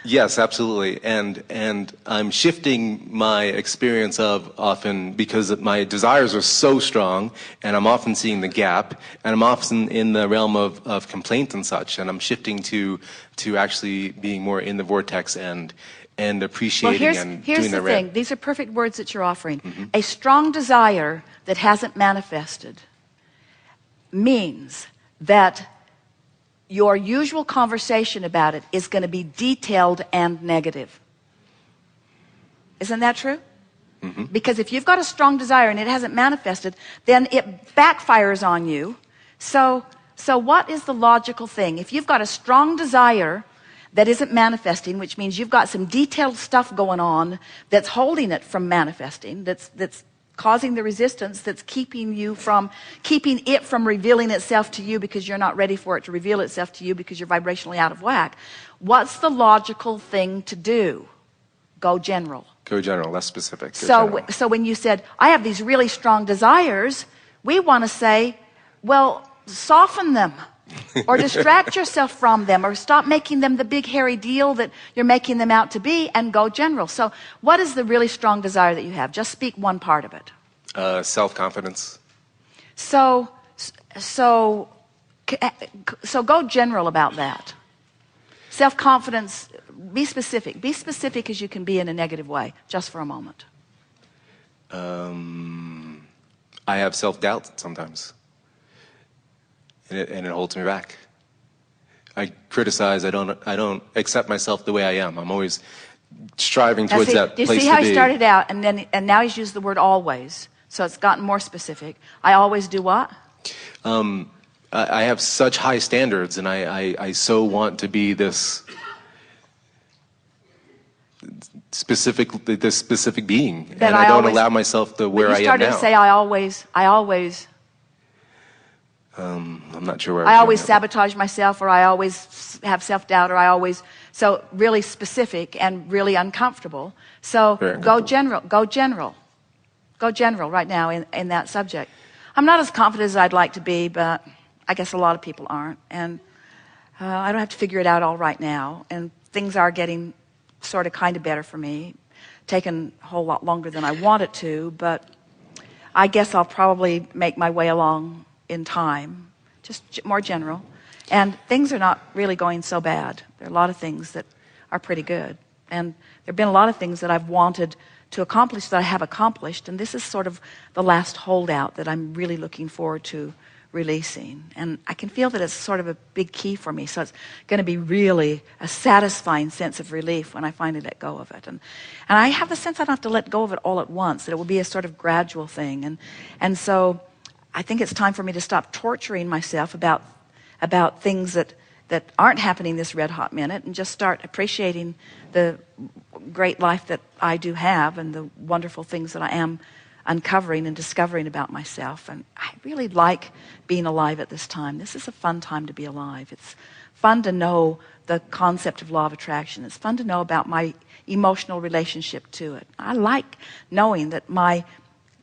Yes, absolutely. And I'm shifting my experience of often because my desires are so strong, and I'm often seeing the gap, and I'm often in the realm of complaint and such, and I'm shifting to actually being more in the vortex and appreciating and here's doing the the thing. These are perfect words that you're offering. A strong desire that hasn't manifested means that your usual conversation about it is going to be detailed and negative. Isn't that true? Because if you've got a strong desire and it hasn't manifested, then it backfires on you. So what is the logical thing? If you've got a strong desire that isn't manifesting, which means you've got some detailed stuff going on that's holding it from manifesting, that's causing the resistance, that's keeping it from revealing itself to you because you're not ready for it to reveal itself to you because you're vibrationally out of whack. What's the logical thing to do? Go general. Go general, less specific. So when you said, I have these really strong desires, we want to say, well, soften them. Or distract yourself from them, or stop making them the big hairy deal that you're making them out to be, and go general. So what is the really strong desire that you have? Just speak one part of it. Self-confidence. So go general about that. Self-confidence, be specific. Be specific as you can be in a negative way, just for a moment. I have self-doubt sometimes. And it holds me back. I criticize. I don't accept myself the way I am. I'm always striving towards that place to be. Do you see how he started out, and now he's used the word always, so it's gotten more specific. I always do what? I have such high standards, and I so want to be this specific being, and I don't allow myself to where I am now. You started to say I always. I'm not sure where I always sabotage myself, or I always have self-doubt, or I always, so really specific and really uncomfortable. So go general right now in that subject. I'm not as confident as I'd like to be, but I guess a lot of people aren't. And I don't have to figure it out all right now. And things are getting sort of kind of better for me. Taken a whole lot longer than I want it to, but I guess I'll probably make my way along in time, just more general. And things are not really going so bad. There are a lot of things that are pretty good. And there have been a lot of things that I've wanted to accomplish that I have accomplished. And this is sort of the last holdout that I'm really looking forward to releasing. And I can feel that it's sort of a big key for me. So it's going to be really a satisfying sense of relief when I finally let go of it. And I have the sense I don't have to let go of it all at once, that it will be a sort of gradual thing. And so I think it's time for me to stop torturing myself about things that aren't happening this red hot minute, and just start appreciating the great life that I do have and the wonderful things that I am uncovering and discovering about myself. And I really like being alive at this time. This is a fun time to be alive. It's fun to know the concept of law of attraction. It's fun to know about my emotional relationship to it. I like knowing that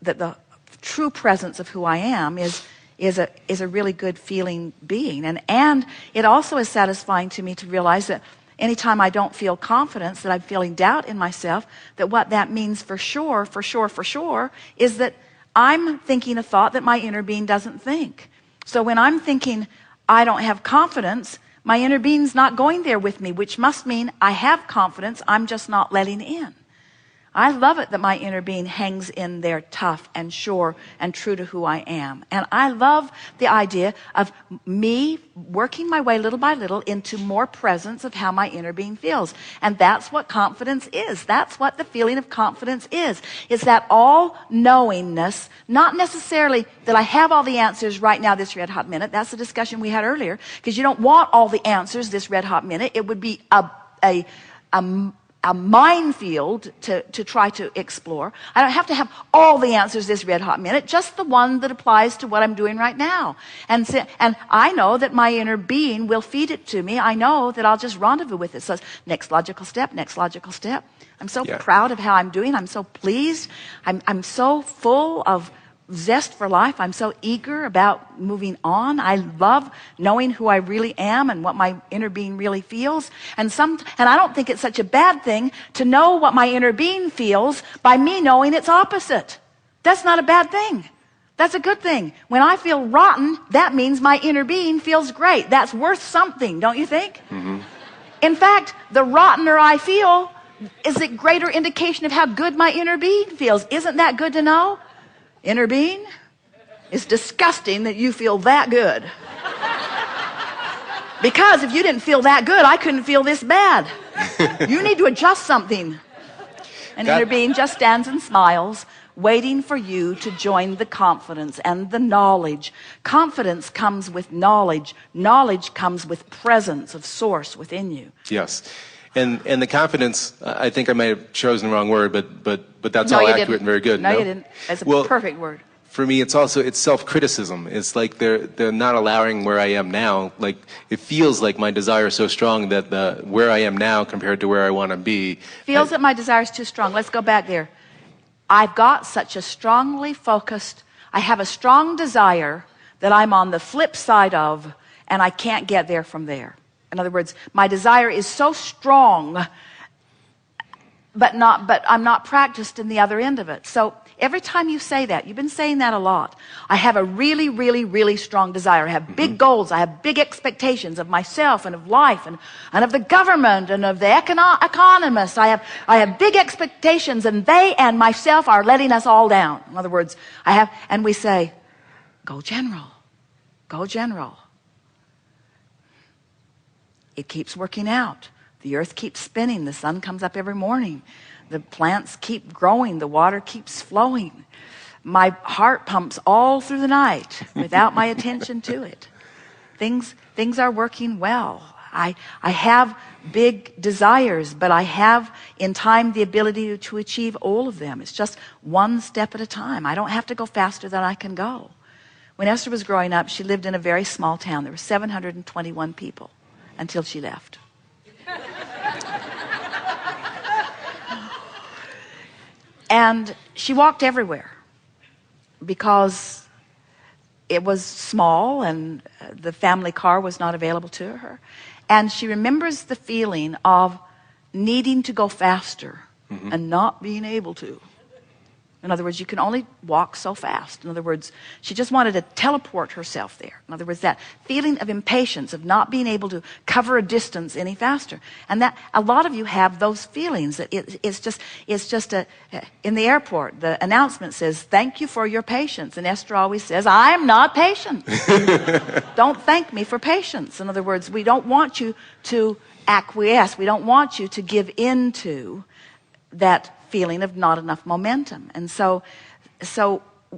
the true presence of who I am is a really good feeling being. And it also is satisfying to me to realize that anytime I don't feel confidence, that I'm feeling doubt in myself, that what that means for sure is that I'm thinking a thought that my inner being doesn't think. So when I'm thinking I don't have confidence, my inner being's not going there with me, which must mean I have confidence, I'm just not letting in. I love it that my inner being hangs in there tough and sure and true to who I am. And I love the idea of me working my way little by little into more presence of how my inner being feels. And that's what confidence is. That's what the feeling of confidence is. It's that all-knowingness, not necessarily that I have all the answers right now this red hot minute. That's the discussion we had earlier, because you don't want all the answers this red hot minute. It would be a minefield to try to explore. I don't have to have all the answers this red hot minute, just the one that applies to what I'm doing right now. And I know that my inner being will feed it to me. I know that I'll just rendezvous with it. So it's next logical step, next logical step. I'm so proud of how I'm doing. I'm so pleased. I'm so full of zest for life. I'm so eager about moving on. I love knowing who I really am and what my inner being really feels. And I don't think it's such a bad thing to know what my inner being feels by me knowing its opposite. That's not a bad thing. That's a good thing. When I feel rotten, that means my inner being feels great. That's worth something, don't you think? Mm-hmm. In fact, the rottener I feel is a greater indication of how good my inner being feels. Isn't that good to know? Inner being? It's disgusting that you feel that good. Because if you didn't feel that good, I couldn't feel this bad. You need to adjust something. And inner being just stands and smiles, waiting for you to join the confidence and the knowledge. Confidence comes with knowledge. Knowledge comes with presence of source within you. Yes. And the confidence, I think I might have chosen the wrong word, but that's all accurate and very good. No, you didn't. That's a perfect word. For me, it's self-criticism. It's like they're not allowing where I am now. Like, it feels like my desire is so strong that where I am now compared to where I want to be. Feels that my desire is too strong. Let's go back there. I've got such a strongly focused, I have a strong desire that I'm on the flip side of, and I can't get there from there. In other words, my desire is so strong, but I'm not practiced in the other end of it. So every time you say that, you've been saying that a lot. I have a really, really, really strong desire. I have big goals. I have big expectations of myself and of life and of the government and of the economists. I have big expectations, and they and myself are letting us all down. In other words, and we say, go general, go general. It keeps working out. The earth keeps spinning. The sun comes up every morning. The plants keep growing. The water keeps flowing. My heart pumps all through the night without my attention to it. Things are working well. I have big desires, but I have in time the ability to achieve all of them. It's just one step at a time. I don't have to go faster than I can go. When Esther was growing up, she lived in a very small town. There were 721 people until she left. And she walked everywhere because it was small and the family car was not available to her. And she remembers the feeling of needing to go faster and not being able to. In other words, you can only walk so fast. In other words, she just wanted to teleport herself there. In other words, that feeling of impatience, of not being able to cover a distance any faster. And that a lot of you have those feelings. That it's just in the airport, the announcement says, "Thank you for your patience." And Esther always says, "I'm not patient." Don't thank me for patience. In other words, we don't want you to acquiesce. We don't want you to give in to that feeling of not enough momentum. And so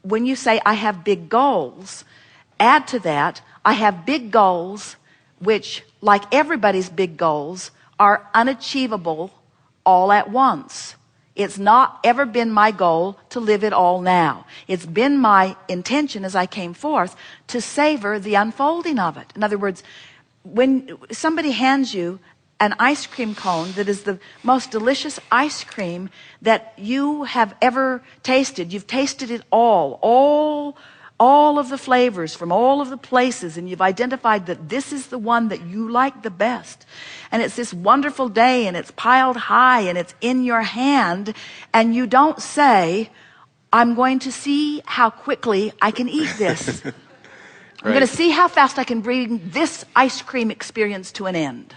when you say, I have big goals, add to that, I have big goals which, like everybody's big goals, are unachievable all at once. It's not ever been my goal to live it all now. It's been my intention as I came forth to savor the unfolding of it. In other words, when somebody hands you an ice cream cone that is the most delicious ice cream that you have ever tasted. You've tasted it all of the flavors from all of the places, and you've identified that this is the one that you like the best. And it's this wonderful day, and it's piled high, and it's in your hand, and you don't say, I'm going to see how quickly I can eat this. I'm going to see how fast I can bring this ice cream experience to an end.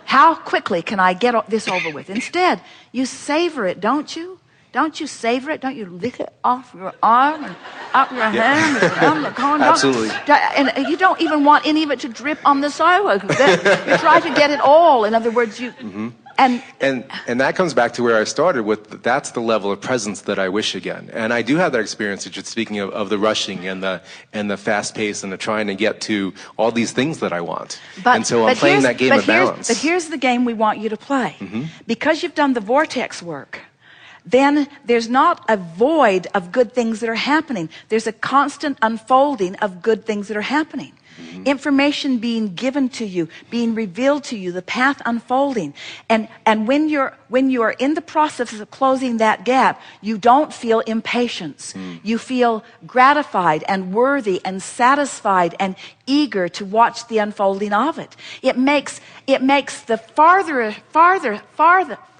How quickly can I get this over with? Instead, you savor it, don't you? Don't you savor it? Don't you lick it off your arm and up your hand and around the cone? Absolutely. And you don't even want any of it to drip on the sidewalk. You try to get it all. In other words, you... And that comes back to where I started with, that's the level of presence that I wish again. And I do have that experience that you're speaking of the rushing and the fast pace and the trying to get to all these things that I want. And so I'm playing that game of balance. But here's the game we want you to play. Because you've done the vortex work, then there's not a void of good things that are happening. There's a constant unfolding of good things that are happening. Information being given to you, being revealed to you, the path unfolding. And when you are in the process of closing that gap, you don't feel impatience. You feel gratified and worthy and satisfied and eager to watch the unfolding of it. It makes the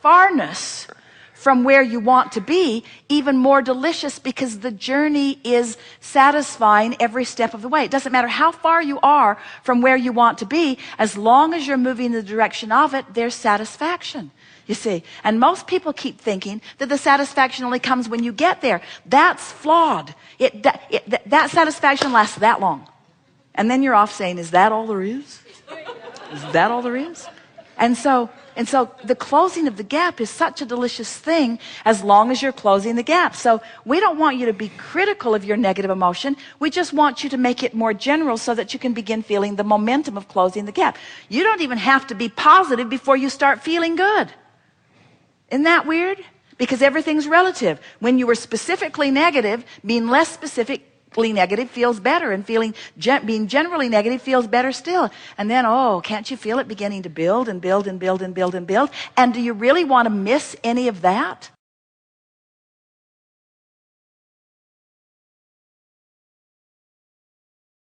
farness from where you want to be even more delicious, because the journey is satisfying every step of the way. It doesn't matter how far you are from where you want to be, as long as you're moving in the direction of it, there's satisfaction. You see, and most people keep thinking that the satisfaction only comes when you get there. That's flawed. That satisfaction lasts that long. And then you're off saying, is that all there is? Is that all there is? And so the closing of the gap is such a delicious thing as long as you're closing the gap. So we don't want you to be critical of your negative emotion. We just want you to make it more general so that you can begin feeling the momentum of closing the gap. You don't even have to be positive before you start feeling good. Isn't that weird? Because everything's relative. When you were specifically negative, being less specifically negative feels better, and being generally negative feels better still. And then, oh, can't you feel it beginning to build and build and build and build and build? And do you really want to miss any of that?